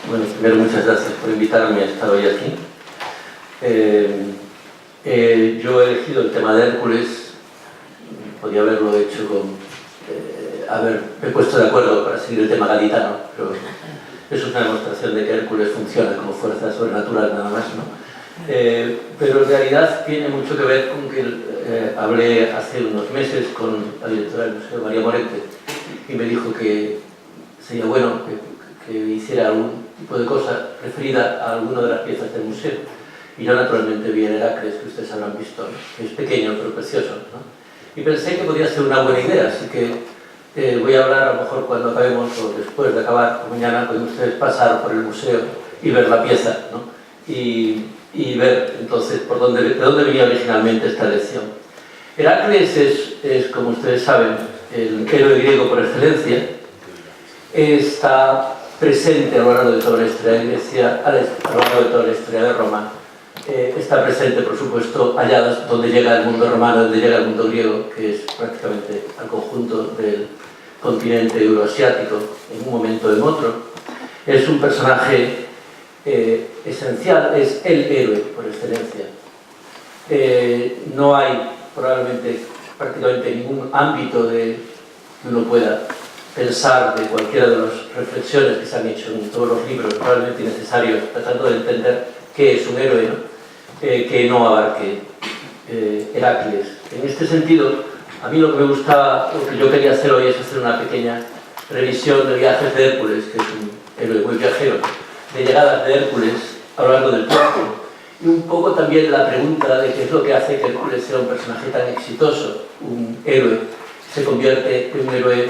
Bueno, primero muchas gracias por invitarme a estar hoy aquí. Yo he elegido el tema de Hércules, podía haberlo hecho con haberme puesto de acuerdo para seguir el tema gaditano, pero eso es una demostración de que Hércules funciona como fuerza sobrenatural nada más, ¿no? Pero en realidad tiene mucho que ver con que hablé hace unos meses con la directora del Museo, María Morente, y me dijo que sería bueno que hiciera algún tipo de cosa referida a alguna de las piezas del museo. Y yo naturalmente vi el Heracles, que ustedes habrán visto, ¿no? Que es pequeño pero precioso, ¿no? Y pensé que podría ser una buena idea, así que voy a hablar a lo mejor cuando acabemos o después de acabar, o mañana pueden ustedes pasar por el museo y ver la pieza, ¿no? Y ver entonces de dónde venía originalmente esta lección. Heracles es, como ustedes saben, el héroe griego por excelencia. Está presente a lo largo de toda la historia de Grecia, a lo largo de toda la historia de Roma. Está presente, por supuesto, allá donde llega el mundo romano, donde llega el mundo griego, que es prácticamente al conjunto del continente euroasiático, en un momento en otro. Es un personaje esencial, es el héroe por excelencia. No hay probablemente prácticamente ningún ámbito que uno pueda pensar de cualquiera de las reflexiones que se han hecho en todos los libros probablemente necesarios tratando de entender qué es un héroe, ¿no? Que no abarque Heracles. En este sentido, a mí lo que me gustaba, lo que yo quería hacer hoy es hacer una pequeña revisión de viajes de Hércules, que es un héroe muy viajero, de llegadas de Hércules a lo largo del tiempo, y un poco también la pregunta de qué es lo que hace que Hércules sea un personaje tan exitoso, un héroe que se convierte en un héroe,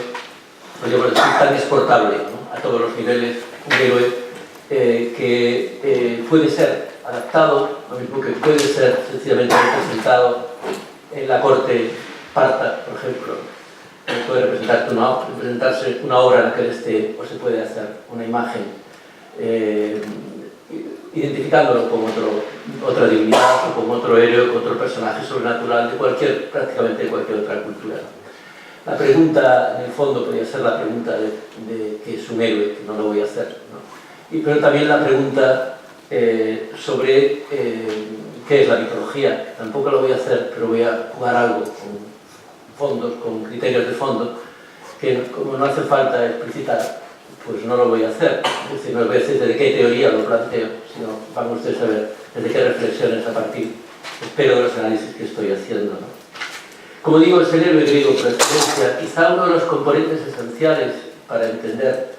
podríamos decir, tan exportable, ¿no? A todos los niveles, un héroe que puede ser adaptado, lo mismo que puede ser sencillamente representado en la corte parta, por ejemplo. Puede representarse una obra en la que él esté, o se puede hacer una imagen identificándolo como otra divinidad, o como otro héroe, como otro personaje sobrenatural de prácticamente cualquier otra cultura. La pregunta, en el fondo, podría ser la pregunta de qué es un héroe, que no lo voy a hacer, ¿no? Pero también la pregunta sobre qué es la mitología, que tampoco lo voy a hacer, pero voy a jugar algo con fondos, con criterios de fondo, que como no hace falta explicitar, pues no lo voy a hacer. Es decir, no voy a decir desde qué teoría lo planteo, sino van ustedes a ver desde qué reflexiones a partir, espero, de los análisis que estoy haciendo, ¿no? Como digo, es el héroe griego por excelencia. Quizá uno de los componentes esenciales para entender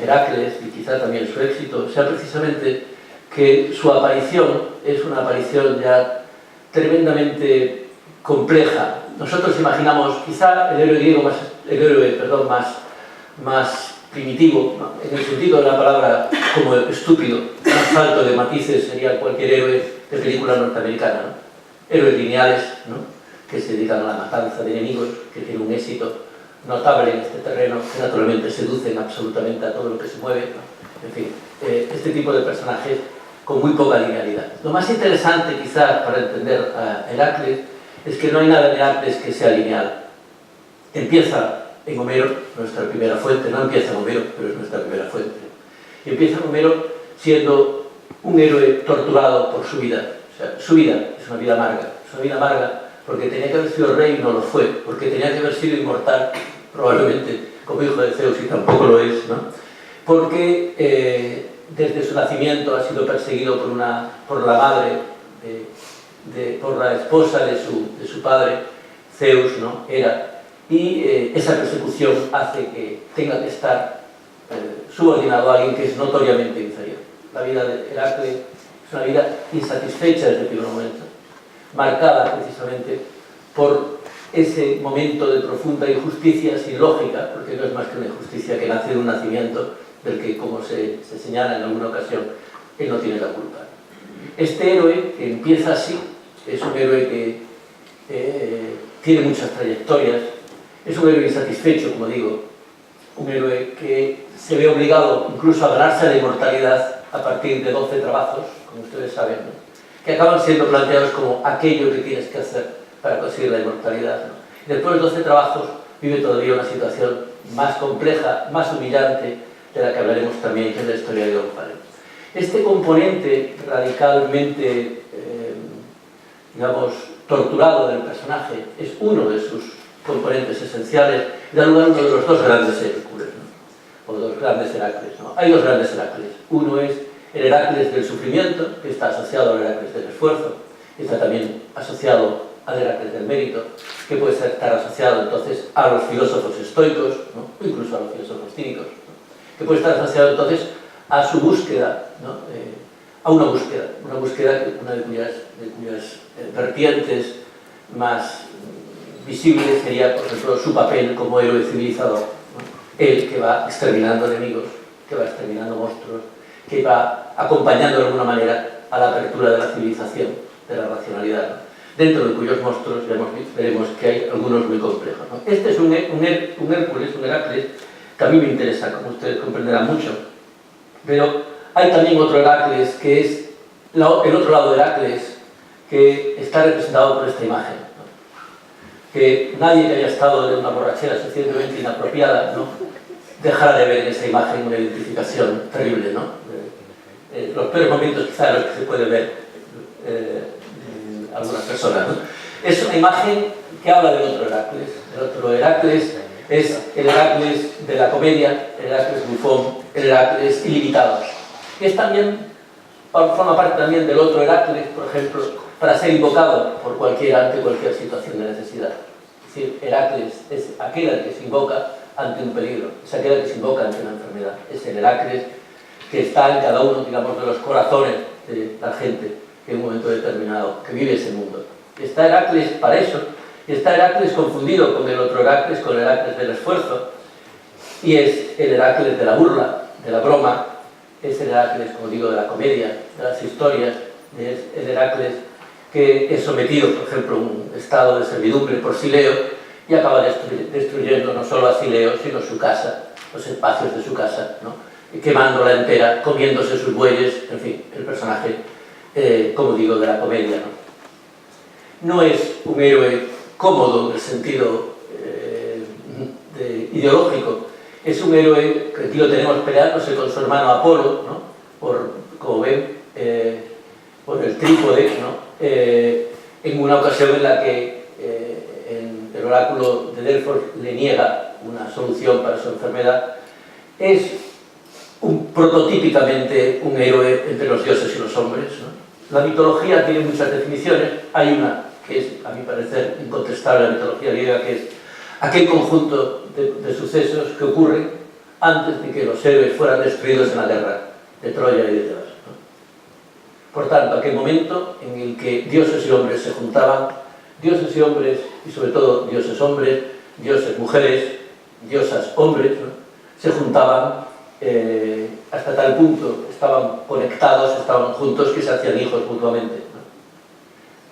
Heracles y quizá también su éxito sea precisamente que su aparición es una aparición ya tremendamente compleja. Nosotros imaginamos quizá el héroe griego más primitivo, ¿no? En el sentido de la palabra como estúpido, más falto de matices sería cualquier héroe de película norteamericana, ¿no? Héroes lineales, ¿no? Que se dedican a la matanza de enemigos, que tienen un éxito notable en este terreno, que naturalmente seducen absolutamente a todo lo que se mueve, ¿no? En fin, este tipo de personajes con muy poca linealidad. Lo más interesante quizás para entender a Heracles es que no hay nada en Heracles que sea lineal. Empieza en Homero, nuestra primera fuente, no empieza en Homero, pero es nuestra primera fuente. Y empieza en Homero siendo un héroe torturado por su vida. O sea, su vida es una vida amarga, porque tenía que haber sido rey y no lo fue, porque tenía que haber sido inmortal, probablemente como hijo de Zeus y tampoco lo es, ¿no? Porque desde su nacimiento ha sido perseguido por la madre, por la esposa de su padre, Zeus, ¿no? Hera, y esa persecución hace que tenga que estar subordinado a alguien que es notoriamente inferior. La vida de Heracles es una vida insatisfecha desde el primer momento, marcada precisamente por ese momento de profunda injusticia sin lógica, porque no es más que una injusticia que nace de un nacimiento del que, como se señala en alguna ocasión, él no tiene la culpa. Este héroe, que empieza así, es un héroe que tiene muchas trayectorias, es un héroe insatisfecho, como digo, un héroe que se ve obligado incluso a ganarse la inmortalidad a partir de 12 trabajos, como ustedes saben, ¿no? Que acaban siendo planteados como aquello que tienes que hacer para conseguir la inmortalidad, ¿no? Y después de 12 trabajos vive todavía una situación más compleja, más humillante, de la que hablaremos también, que es la historia de Ómphale. Este componente radicalmente, digamos, torturado del personaje es uno de sus componentes esenciales y da lugar a uno de los dos grandes Hércules, ¿no? O dos grandes Heracles, ¿no? Hay dos grandes Heracles. Uno es el Heracles del sufrimiento, que está asociado al Heracles del esfuerzo, y está también asociado al Heracles del mérito, que puede estar asociado entonces a los filósofos estoicos, ¿no? O incluso a los filósofos cínicos, ¿no? Que puede estar asociado entonces a su búsqueda, ¿no? A una búsqueda una de cuyas vertientes más visibles sería, por ejemplo, su papel como héroe civilizador, ¿no? Él que va exterminando enemigos, que va exterminando monstruos, que va acompañando de alguna manera a la apertura de la civilización, de la racionalidad, ¿no? Dentro de cuyos monstruos veremos que hay algunos muy complejos, ¿no? Este es un Hércules, un Heracles, que a mí me interesa, como ustedes comprenderán mucho, pero hay también otro Heracles, que es el otro lado de Heracles, que está representado por esta imagen, ¿no? Que nadie que haya estado de una borrachera suficientemente inapropiada, ¿no?, dejará de ver en esa imagen una identificación terrible, ¿no? Los peores momentos quizá los que se puede ver en algunas personas, ¿no? Es una imagen que habla del otro Heracles. El otro Heracles es el Heracles de la comedia, el Heracles bufón, el Heracles ilimitado. Que es también, forma parte también del otro Heracles, por ejemplo, para ser invocado por ante cualquier situación de necesidad. Es decir, Heracles es aquel al que se invoca ante un peligro, es aquel al que se invoca ante una enfermedad. Es el Heracles que está en cada uno, digamos, de los corazones de la gente que en un momento determinado, que vive ese mundo. Y está Heracles para eso, y está Heracles confundido con el otro Heracles, con el Heracles del esfuerzo, y es el Heracles de la burla, de la broma, es el Heracles, como digo, de la comedia, de las historias, es el Heracles que es sometido, por ejemplo, a un estado de servidumbre por Sileo y acaba destruyendo no solo a Sileo, sino su casa, los espacios de su casa, ¿no? Y quemándola entera, comiéndose sus bueyes, en fin, el personaje, como digo, de la comedia, ¿no? No es un héroe cómodo en el sentido ideológico, es un héroe que aquí lo tenemos peleándose con su hermano Apolo, ¿no? Como ven, por el trípode, ¿no? En una ocasión en la que el oráculo de Delfos le niega una solución para su enfermedad. Es prototípicamente un héroe entre los dioses y los hombres, ¿no? La mitología tiene muchas definiciones. Hay una que es, a mi parecer, incontestable, la mitología griega, que es aquel conjunto de sucesos que ocurren antes de que los héroes fueran destruidos en la guerra de Troya y de Tebas, ¿no? Por tanto, aquel momento en el que dioses y hombres se juntaban, dioses y hombres, y sobre todo dioses hombres, dioses mujeres, diosas hombres, ¿no? Se juntaban hasta tal punto, estaban conectados, estaban juntos, que se hacían hijos mutuamente,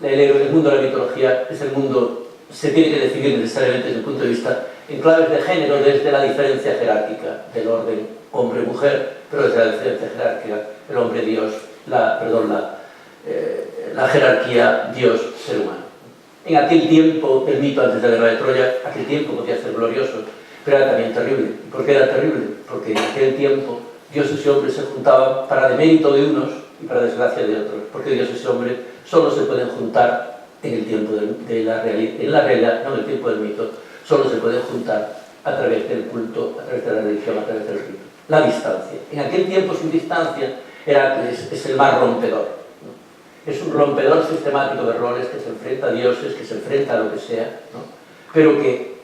¿no? El mundo de la mitología es el mundo, se tiene que definir necesariamente desde el punto de vista en claves de género, desde la diferencia jerárquica del orden hombre-mujer, pero desde la diferencia jerárquica el hombre-dios, la jerarquía Dios-ser humano. En aquel tiempo, el mito antes de la guerra de Troya, aquel tiempo podía ser glorioso, pero era también terrible. ¿Y por qué era terrible? Porque en aquel tiempo dioses y hombres se juntaban para demérito de unos y para desgracia de otros. Porque dioses y hombres solo se pueden juntar en el tiempo de la realidad, no en el tiempo del mito, solo se pueden juntar a través del culto, a través de la religión, a través del rito. La distancia. En aquel tiempo sin distancia, Heracles es el más rompedor, ¿no? Es un rompedor sistemático de roles que se enfrenta a dioses, que se enfrenta a lo que sea, ¿no? Pero que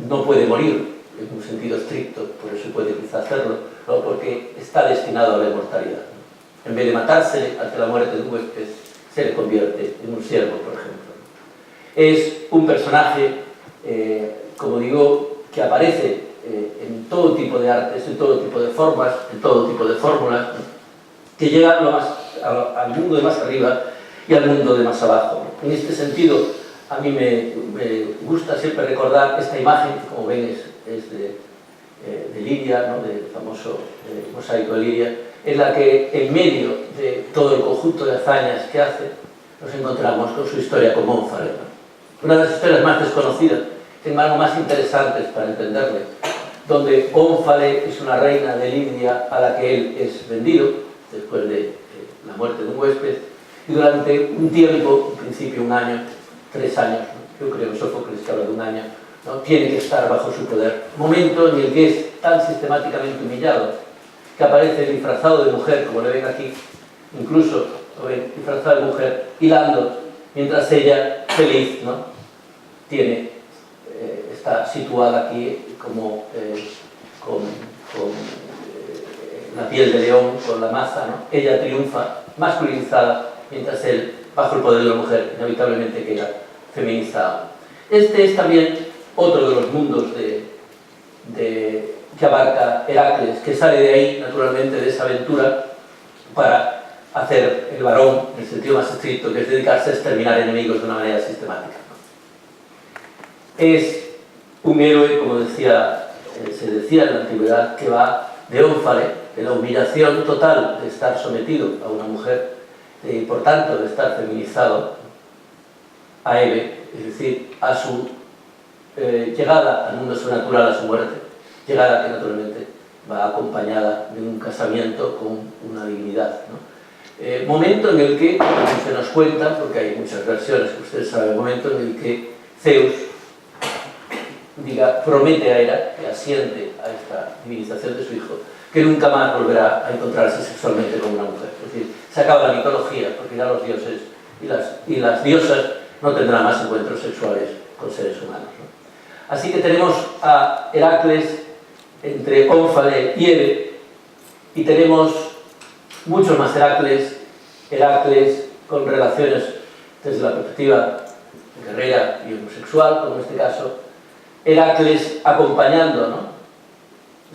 no puede morir en un sentido estricto, por eso puede quizá hacerlo, ¿no? Porque está destinado a la inmortalidad, ¿no? En vez de matársele ante la muerte de un huésped, se le convierte en un siervo, por ejemplo. Es un personaje, como digo, que aparece en todo tipo de artes, en todo tipo de formas, en todo tipo de fórmulas, ¿no? Que llega al mundo de más arriba y al mundo de más abajo. En este sentido, a mí me gusta siempre recordar esta imagen, que como ven es de Liria, ¿no? Del famoso mosaico de Liria, en la que en medio de todo el conjunto de hazañas que hace, nos encontramos con su historia con Ómphale, ¿no? Una de las historias más desconocidas, sin embargo más interesantes para entenderle, donde Ónfale es una reina de Libia a la que él es vendido, después de la muerte de un huésped, y durante un tiempo, en principio un año, 3 años, ¿no? Yo creo que Sófocles que habla de un año, ¿no? Tiene que estar bajo su poder. Momento en el que es tan sistemáticamente humillado que aparece disfrazado de mujer, como le ven aquí, incluso lo ven disfrazado de mujer, hilando, mientras ella, feliz, ¿no? Está situada aquí como con la piel de león, con la maza, ¿no? Ella triunfa, masculinizada, mientras él, bajo el poder de la mujer, inevitablemente queda feminizado. Este es también otro de los mundos que abarca Heracles, que sale de ahí, naturalmente, de esa aventura, para hacer el varón, en el sentido más estricto, que es dedicarse a exterminar enemigos de una manera sistemática. Es un héroe, como se decía en la antigüedad, que va de Ónfale, de la humillación total de estar sometido a una mujer, y por tanto de estar feminizado, a Hebe, es decir, a su llegada al mundo sobrenatural, a su muerte, llegada que naturalmente va acompañada de un casamiento con una divinidad, ¿no? Momento en el que, como se nos cuenta, porque hay muchas versiones que ustedes saben, momento en el que Zeus promete a Hera, que asiente a esta divinización de su hijo, que nunca más volverá a encontrarse sexualmente con una mujer. Es decir, se acaba la mitología, porque ya los dioses y las diosas no tendrán más encuentros sexuales con seres humanos, ¿no? Así que tenemos a Heracles entre Ónfale y Hebe, y tenemos muchos más Heracles con relaciones desde la perspectiva guerrera y homosexual, como en este caso, Heracles acompañando, ¿no?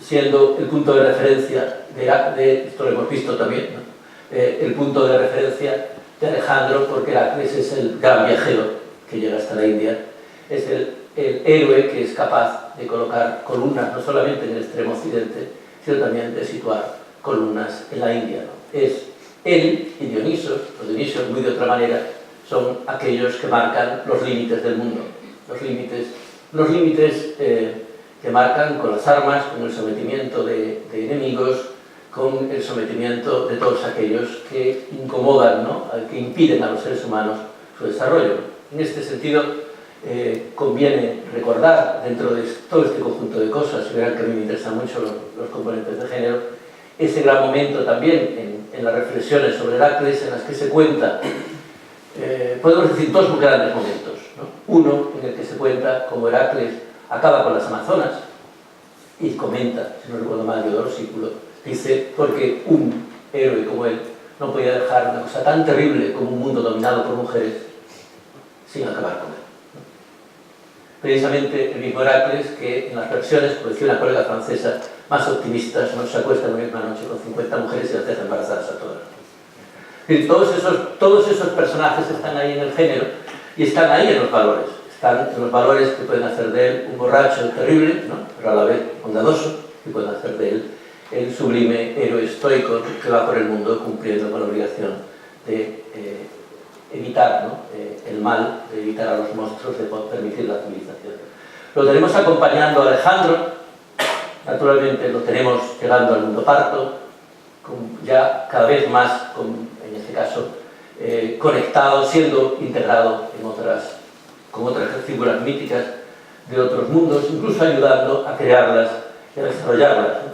Siendo el punto de referencia esto lo hemos visto también, ¿no? El punto de referencia de Alejandro, porque Heracles es el gran viajero que llega hasta la India, es el héroe que es capaz de colocar columnas no solamente en el extremo occidente, sino también de situar columnas en la India, ¿no? Es él y Dioniso, los Dionisios muy de otra manera, son aquellos que marcan los límites del mundo, los límites que marcan con las armas, con el sometimiento de enemigos, con el sometimiento de todos aquellos que incomodan, ¿no? Que impiden a los seres humanos su desarrollo. En este sentido, conviene recordar, dentro de todo este conjunto de cosas, y verán que a mí me interesan mucho los componentes de género, ese gran momento también en las reflexiones sobre Heracles, en las que se cuenta, podemos decir dos grandes momentos, ¿no? Uno en el que se cuenta cómo Heracles acaba con las Amazonas y comenta, si no recuerdo mal, Diodoro Sículo, dice, porque un héroe como él no podía dejar una cosa tan terrible como un mundo dominado por mujeres sin acabar con él, ¿no? Precisamente el mismo Heracles que en las versiones, como decía una colega francesa, más optimistas, no se acuesta en una misma noche con 50 mujeres y las deja embarazadas a todas. Y todos esos personajes están ahí en el género y están ahí en los valores. Están en los valores que pueden hacer de él un borracho terrible, ¿no? Pero a la vez bondadoso, y pueden hacer de él el sublime héroe estoico que va por el mundo cumpliendo con la obligación de evitar, ¿no? El mal, de evitar a los monstruos, de permitir la civilización. Lo tenemos acompañando a Alejandro, naturalmente lo tenemos llegando al mundo parto, ya cada vez más, en este caso, conectado, siendo integrado con otras figuras míticas de otros mundos, incluso ayudando a crearlas y a desarrollarlas, ¿no?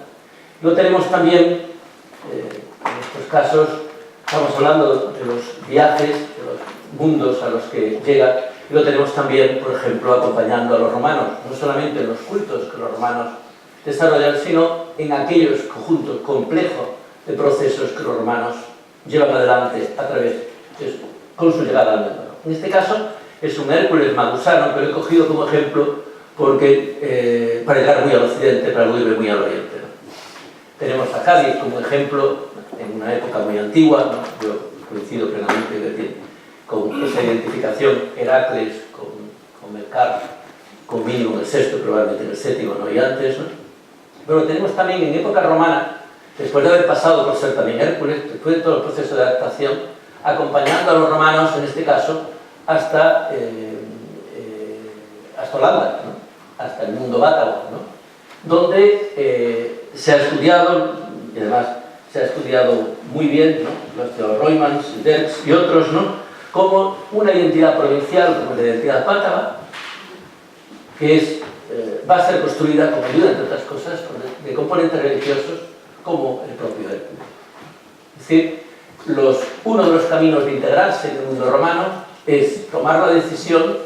Lo tenemos también, en estos casos, estamos hablando de los viajes, de los mundos a los que llega, y lo tenemos también, por ejemplo, acompañando a los romanos, no solamente en los cultos que los romanos desarrollan, sino en aquellos conjuntos complejos de procesos que los romanos llevan adelante a través con su llegada al mundo. En este caso es un Hércules magusano, que lo he cogido como ejemplo porque, para llegar muy al occidente, para irme muy al oriente, ¿no? Tenemos a Cádiz como ejemplo en una época muy antigua, ¿no? Yo coincido plenamente con esa identificación Heracles con Melcar, con Mínimo en el sexto, probablemente en el séptimo, ¿no? Y antes, ¿no? Pero lo tenemos también en época romana, después de haber pasado por ser también Hércules, después de todo el proceso de adaptación, acompañando a los romanos, en este caso, hasta Holanda, ¿no? Hasta el mundo bátavo, ¿no? donde se ha estudiado, y además se ha estudiado muy bien, ¿no?, los de Roymans, Derks y otros, ¿no?, como una identidad provincial, como la identidad pátava, que va a ser construida como ayuda, entre otras cosas, de componentes religiosos como el propio Hércules. Es decir, uno de los caminos de integrarse en el mundo romano es tomar la decisión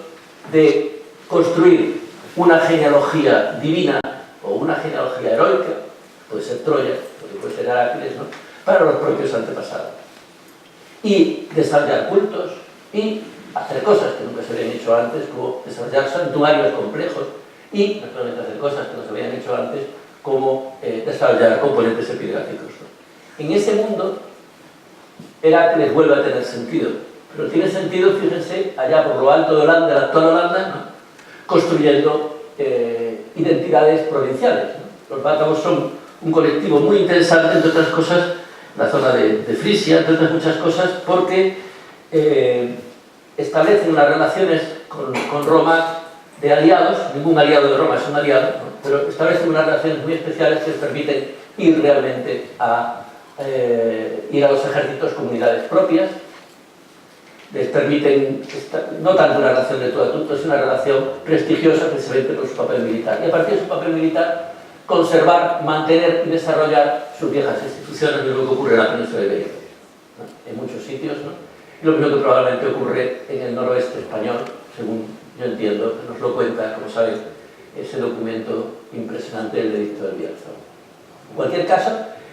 de construir una genealogía divina o una genealogía heroica, puede ser Troya, puede ser Heracles, ¿no?, para los propios antepasados. Y desarrollar cultos y hacer cosas que nunca se habían hecho antes, como desarrollar santuarios complejos y, naturalmente, hacer cosas que no se habían hecho antes, como desarrollar componentes epigráficos, ¿no? En ese mundo, Heracles vuelve a tener sentido, pero tiene sentido, fíjense, allá por lo alto de Holanda, de la actual Holanda, ¿no?, construyendo identidades provinciales, ¿no? Los bátavos son un colectivo muy interesante, entre otras cosas, la zona de Frisia, entre otras muchas cosas, porque establecen unas relaciones con Roma de aliados. Ningún aliado de Roma es un aliado, ¿no?, pero establecen unas relaciones muy especiales que les permiten ir realmente ir a los ejércitos con unidades propias. Les permiten, no tanto una relación de tú a tú, es una relación prestigiosa precisamente por su papel militar. Y a partir de su papel militar, conservar, mantener y desarrollar sus viejas instituciones, lo que ocurre en la península ibérica, ¿no?, en muchos sitios, ¿no?, y lo mismo que probablemente ocurre en el noroeste español, según yo entiendo, que nos lo cuenta, como saben, ese documento impresionante del Edicto del Bierzo. En cualquier caso,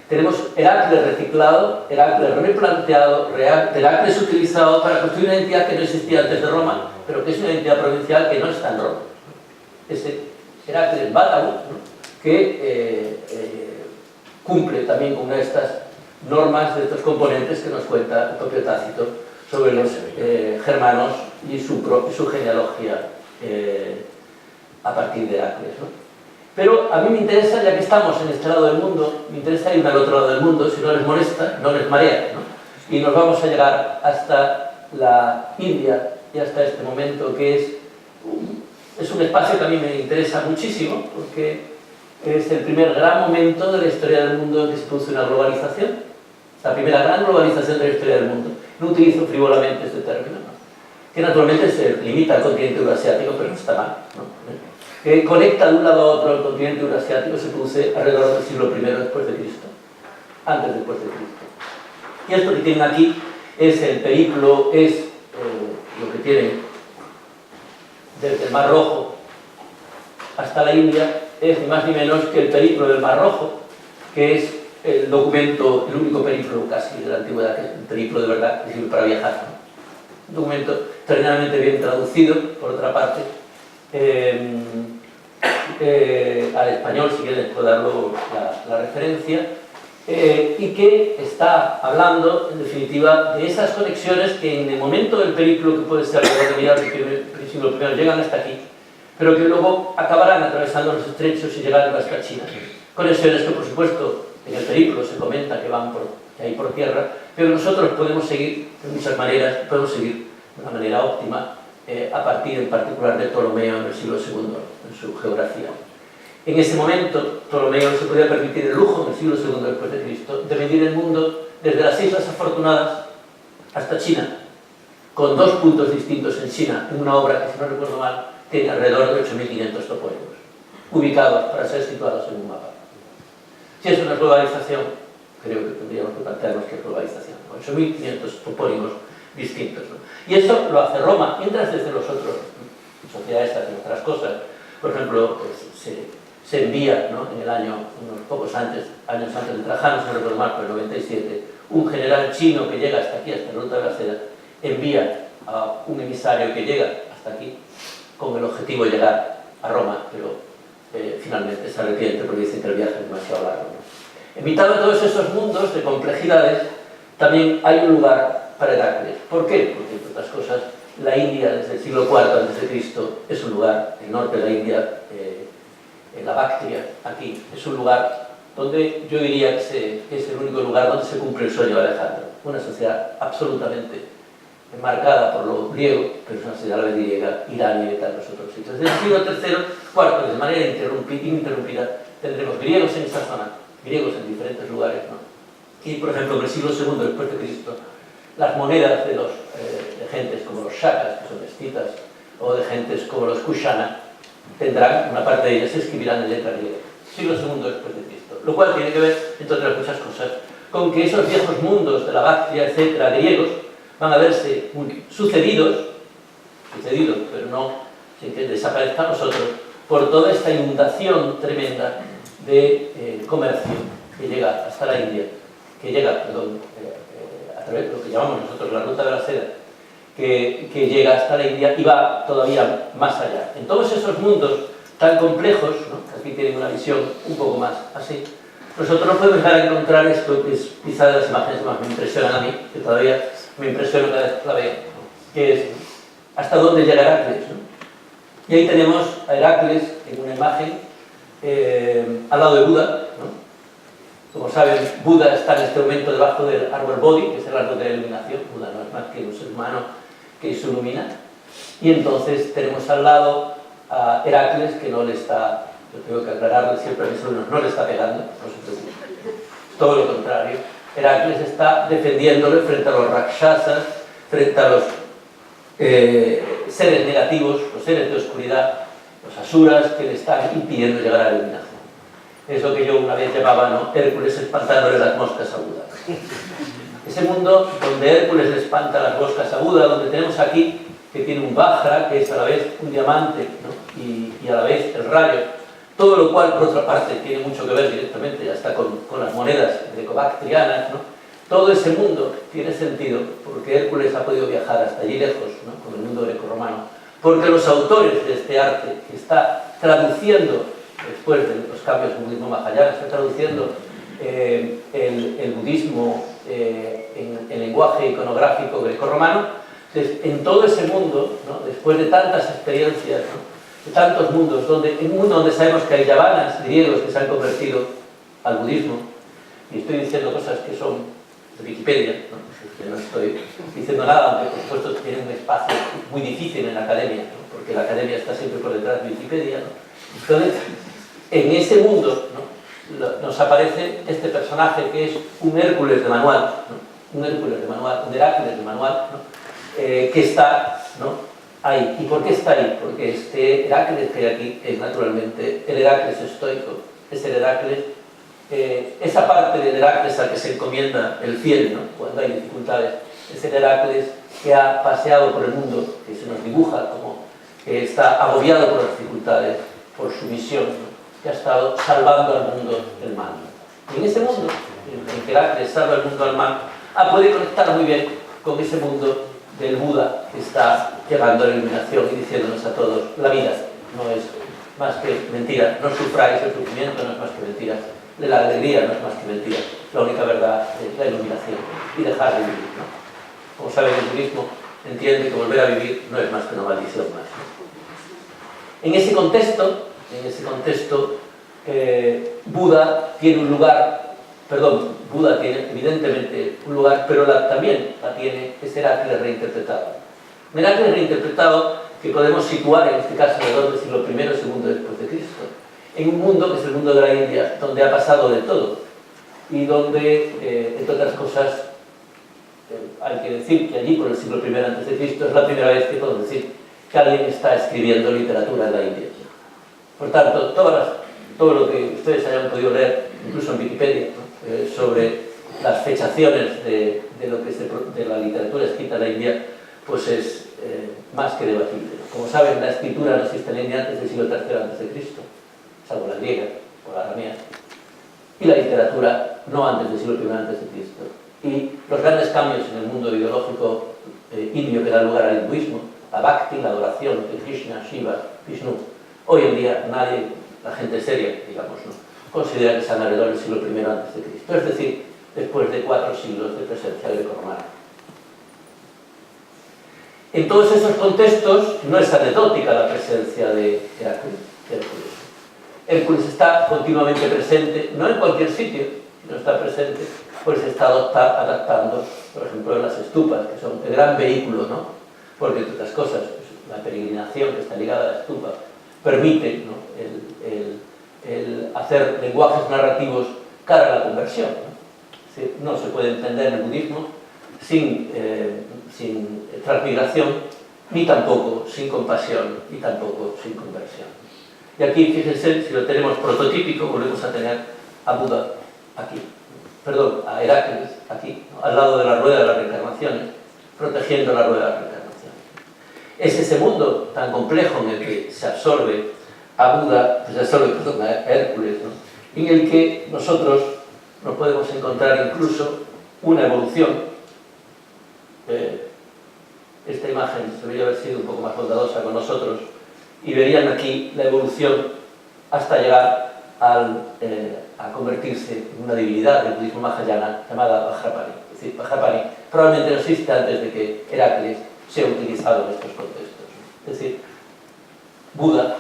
tenemos Heracles reciclado, Heracles replanteado, Heracles utilizado para construir una identidad que no existía antes de Roma, pero que es una identidad provincial que no está en Roma. Ese Heracles bátavo, ¿no?, que cumple también con una de estas normas, de estos componentes que nos cuenta el propio Tácito sobre los germanos y su genealogía a partir de Heracles, ¿no? Pero a mí me interesa, ya que estamos en este lado del mundo, me interesa ir al otro lado del mundo, si no les molesta, no les marea, ¿no?, y nos vamos a llegar hasta la India y hasta este momento, que es un espacio que a mí me interesa muchísimo, porque es el primer gran momento de la historia del mundo en que se produce una globalización, la primera gran globalización de la historia del mundo. No utilizo frivolamente este término, ¿no?, que naturalmente se limita al continente euroasiático, pero no está mal, ¿no?, que conecta de un lado a otro el continente euroasiático, se produce alrededor del siglo I después de Cristo, antes después de Cristo. Y esto que tienen aquí es el periplo, es lo que tienen desde el Mar Rojo hasta la India, es ni más ni menos que el periplo del Mar Rojo, que es el documento, el único periplo casi de la antigüedad, que es un periplo de verdad que sirve para viajar, ¿no? Un documento extraordinariamente bien traducido, por otra parte, al español, si quieren puedo dar luego la referencia, y que está hablando, en definitiva, de esas conexiones que en el momento del periplo, que puede ser alrededor de mediados del siglo I, llegan hasta aquí, pero que luego acabarán atravesando los estrechos y llegarán hasta China. Conexiones que, por supuesto, en el periplo se comenta que hay por tierra, pero nosotros podemos seguir de muchas maneras, podemos seguir de una manera óptima, a partir en particular de Ptolomeo en el siglo II, en su geografía. En ese momento, Ptolomeo se podía permitir el lujo, en el siglo II después de Cristo, de medir el mundo desde las Islas Afortunadas hasta China, con 2 puntos distintos en China, en una obra que, si no recuerdo mal, tiene alrededor de 8.500 topónimos, ubicados para ser situados en un mapa. Si es una globalización, creo que tendríamos que plantearnos que es globalización, 8.500 topónimos distintos, ¿no? Y eso lo hace Roma, mientras desde los otros sociedades hacen otras cosas. Por ejemplo, pues, se envía, ¿no?, en el año, unos pocos años antes de Trajano, si no recuerdo mal, por el 97, un general chino que llega hasta aquí, hasta la Ruta de la Seda, envía a un emisario que llega hasta aquí con el objetivo de llegar a Roma, pero finalmente se arrepiente porque dicen que el viaje es demasiado largo, ¿no? En mitad de todos esos mundos de complejidades también hay un lugar para Heracles. ¿Por qué? Porque, entre otras cosas, la India desde el siglo IV a.C. es un lugar, el norte de la India, en la Bactria, aquí, es un lugar donde yo diría que es el único lugar donde se cumple el sueño de Alejandro. Una sociedad absolutamente marcada por lo griego, pero es una sociedad a la griega, iraní y de tantos otros sitios. Desde el siglo III, IV, de manera ininterrumpida, tendremos griegos en esa zona, griegos en diferentes lugares, ¿no? Y, por ejemplo, en el siglo II después de Cristo, las monedas de gentes como los shakas, que son escitas, o de gentes como los kushana, tendrán, una parte de ellas se escribirán en letra griega. Siglo II después de Cristo. Lo cual tiene que ver, entre otras muchas cosas, con que esos viejos mundos de la Bactria, etcétera, griegos, van a verse sucedidos, pero no sin que desaparezca a nosotros, por toda esta inundación tremenda de comercio que llega hasta la India, que llega, perdón, a través de lo que llamamos nosotros la ruta de la seda, que llega hasta la India y va todavía más allá. En todos esos mundos tan complejos, ¿no? Aquí tienen una visión un poco más así, nosotros no podemos llegar a encontrar esto que es quizá de las imágenes que más me impresionan a mí, que todavía me impresiona cada vez que la veo, ¿no? Que es hasta dónde llega Heracles, ¿no? Y ahí tenemos a Heracles en una imagen al lado de Buda, ¿no? Como saben, Buda está en este momento debajo del árbol Bodhi, que es el árbol de la iluminación. Buda no es más que un ser humano que se ilumina. Y entonces tenemos al lado a Heracles, que no le está, yo tengo que aclararle siempre a mis alumnos, no le está pegando, no se preocupen. Todo lo contrario. Heracles está defendiéndole frente a los rakshasas, frente a los seres negativos, los seres de oscuridad, los asuras, que le están impidiendo llegar a la iluminación. Es lo que yo una vez llamaba, ¿no?, Hércules espantándole las moscas a Buda. Ese mundo donde Hércules le espanta las moscas a Buda, donde tenemos aquí que tiene un Vajra, que es a la vez un diamante, ¿no?, y a la vez el rayo, todo lo cual, por otra parte, tiene mucho que ver directamente, ya está con las monedas greco-bactrianas, ¿no? Todo ese mundo tiene sentido porque Hércules ha podido viajar hasta allí lejos, ¿no?, con el mundo greco-romano, porque los autores de este arte que está traduciendo, después de los cambios del budismo mahayana, está traduciendo el budismo en lenguaje iconográfico greco-romano, en todo ese mundo, ¿no?, después de tantas experiencias, ¿no?, de tantos mundos, en un mundo donde sabemos que hay yavanas griegos que se han convertido al budismo, y estoy diciendo cosas que son de Wikipedia, ¿no? Que no estoy diciendo nada, aunque por supuesto tiene un espacio muy difícil en la academia, ¿no?, porque la academia está siempre por detrás de Wikipedia, ¿no? Entonces, en ese mundo, ¿no?, nos aparece este personaje que es un Hércules de manual, ¿no?, un Hércules de manual, un Heracles de manual, ¿no?, que está, ¿no?, ahí. ¿Y por qué está ahí? Porque este Heracles que hay aquí es naturalmente el Heracles estoico, es el Heracles, esa parte del Heracles al que se encomienda el fiel, ¿no?, cuando hay dificultades, es el Heracles que ha paseado por el mundo, que se nos dibuja como que está agobiado por las dificultades, por su misión, ¿no?, que ha estado salvando al mundo del mal. Y en ese mundo, en que Heracles salva al mundo del mal, puede conectar muy bien con ese mundo del Buda que está llegando a la iluminación y diciéndonos a todos: la vida no es más que mentira, no sufráis, el sufrimiento no es más que mentira, la alegría no es más que mentira, la única verdad es la iluminación y dejar de vivir, ¿no? Como saben, el budismo entiende que volver a vivir no es más que una maldición más, ¿no? En ese contexto, Buda tiene un lugar, Buda tiene evidentemente un lugar, pero también la tiene ese Heracles reinterpretado. Un Heracles reinterpretado que podemos situar en este caso alrededor del siglo I o II después de Cristo, en un mundo que es el mundo de la India, donde ha pasado de todo y donde, entre otras cosas, hay que decir que allí por el siglo I antes de Cristo es la primera vez que podemos decir que alguien está escribiendo literatura en la India. Por tanto, todo lo que ustedes hayan podido leer, incluso en Wikipedia, ¿no?, sobre las fechaciones de la literatura escrita en la India, pues es más que debatible. Como saben, la escritura no existe en la India antes del siglo III antes de Cristo, salvo la griega o la aramea, y la literatura no antes del siglo I antes de Cristo. Y los grandes cambios en el mundo ideológico indio que da lugar al hinduismo, la bhakti, la adoración de Krishna, Shiva, Vishnu, hoy en día la gente seria, digamos, ¿no?, considera que sean alrededor del siglo I antes de Cristo, es decir, después de 4 siglos de presencia greco-romana. En todos esos contextos no es anecdótica la presencia de Hércules. Hércules está continuamente presente, no en cualquier sitio, sino está presente, pues se está adaptando, por ejemplo, en las estupas, que son el gran vehículo, ¿no?, porque entre otras cosas, pues, la peregrinación que está ligada a la estupa permite, ¿no?, el hacer lenguajes narrativos cara a la conversión, ¿no? Es decir, no se puede entender el budismo sin transmigración, ni tampoco sin compasión, ni tampoco sin conversión. Y aquí, fíjense, si lo tenemos prototípico, volvemos a tener a Buda aquí, perdón, a Heráclides aquí, ¿no? Al lado de la rueda de las reencarnaciones, protegiendo la rueda de las reencarnaciones. Es ese mundo tan complejo en el que se absorbe a Buda, pues se absorbe, perdón, a Hércules, ¿no? En el que nosotros nos podemos encontrar incluso una evolución. Esta imagen debería haber sido un poco más bondadosa con nosotros, y verían aquí la evolución hasta llegar a convertirse en una divinidad del budismo mahayana llamada Vajrapani. Es decir, Vajrapani probablemente no existe antes de que Heráclides sea utilizado en estos contextos. Es decir, Buda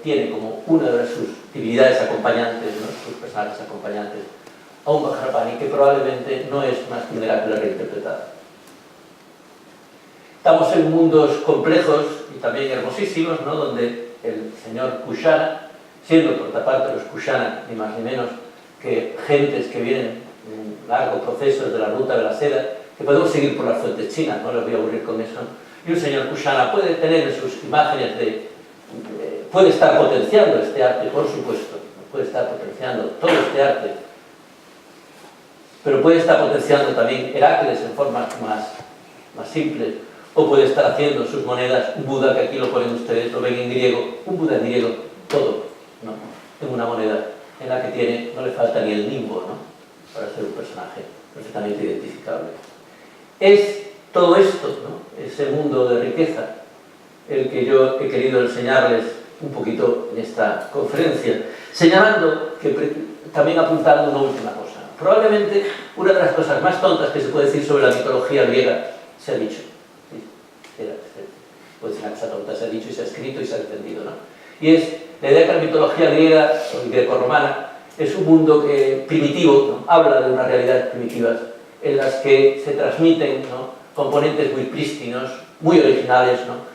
tiene como una de sus divinidades acompañantes, ¿no?, sus personajes acompañantes, a un Vajrapani que probablemente no es más que un Heráclides reinterpretado. Estamos en mundos complejos y también hermosísimos, ¿no?, donde el señor Kushana, siendo por otra parte los Kushana ni más ni menos que gentes que vienen en largos procesos de la ruta de la seda, que podemos seguir por las fuentes chinas, no les voy a aburrir con eso, y un señor Kushana puede tener en sus imágenes puede estar potenciando este arte, por supuesto, puede estar potenciando todo este arte, pero puede estar potenciando también Heráclides en formas más simples, o puede estar haciendo sus monedas un Buda, que aquí lo ponen ustedes, lo ven en griego, un Buda en griego, todo, ¿no?, en una moneda en la que no le falta ni el nimbo, ¿no?, para ser un personaje perfectamente identificable. Es todo esto, ¿no?, ese mundo de riqueza, el que yo he querido enseñarles un poquito en esta conferencia, señalando que también apuntando una última cosa. Probablemente una de las cosas más tontas que se puede decir sobre la mitología griega se ha dicho. Puede ser una cosa tonta, se ha dicho y se ha escrito y se ha defendido, ¿no? Y es la idea que la mitología griega o grecorromana es un mundo primitivo, ¿no?, habla de unas realidades primitivas en las que se transmiten, ¿no?, componentes muy prístinos, muy originales, ¿no?,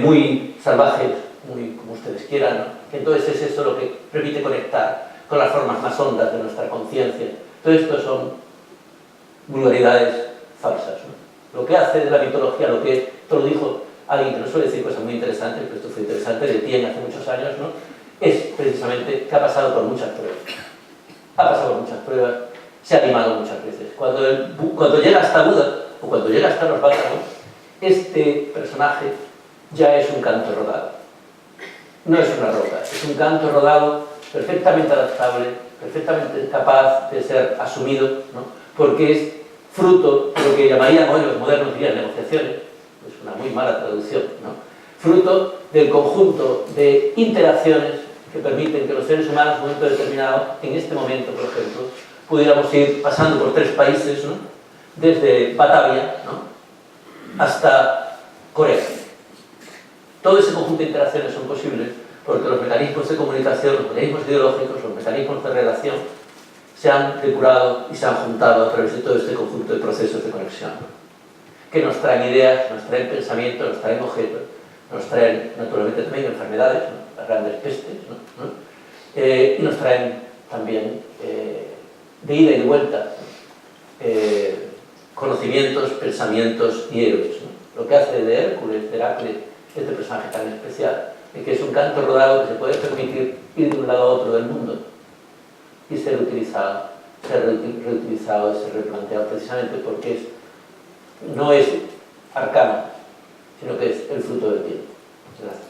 muy salvajes, muy como ustedes quieran, ¿no?, que entonces es eso lo que permite conectar con las formas más hondas de nuestra conciencia. Todo esto son vulgaridades falsas, ¿no? Lo que hace de la mitología, esto lo dijo alguien que no suele decir cosas muy interesantes, pero esto fue interesante, de Tien hace muchos años, ¿no?, es precisamente que ha pasado por muchas pruebas. Ha pasado por muchas pruebas, se ha animado muchas veces. Cuando llega hasta Buda, o cuando llega hasta los Bálsamos, este personaje ya es un canto rodado. No es una roca, es un canto rodado perfectamente adaptable, perfectamente capaz de ser asumido, ¿no?, porque es fruto de lo que llamarían hoy los modernos días negociaciones, es una muy mala traducción, ¿no?, fruto del conjunto de interacciones que permiten que los seres humanos en un momento determinado, en este momento, por ejemplo, pudiéramos ir pasando por 3 países, ¿no?, desde Batavia, ¿no?, hasta Corea. Todo ese conjunto de interacciones son posibles porque los mecanismos de comunicación, los mecanismos ideológicos, los mecanismos de relación se han depurado y se han juntado a través de todo este conjunto de procesos de conexión, ¿no?, que nos traen ideas, nos traen pensamientos, nos traen objetos, nos traen naturalmente también enfermedades, ¿no?, las grandes pestes, ¿no?, y nos traen también de ida y de vuelta conocimientos, pensamientos y héroes, ¿no? Lo que hace de Hércules, de Heráclides, este personaje tan especial, de que es un canto rodado que se puede permitir ir de un lado a otro del mundo y ser utilizado, ser reutilizado y ser replanteado, precisamente porque no es arcano, sino que es el fruto del tiempo. Gracias.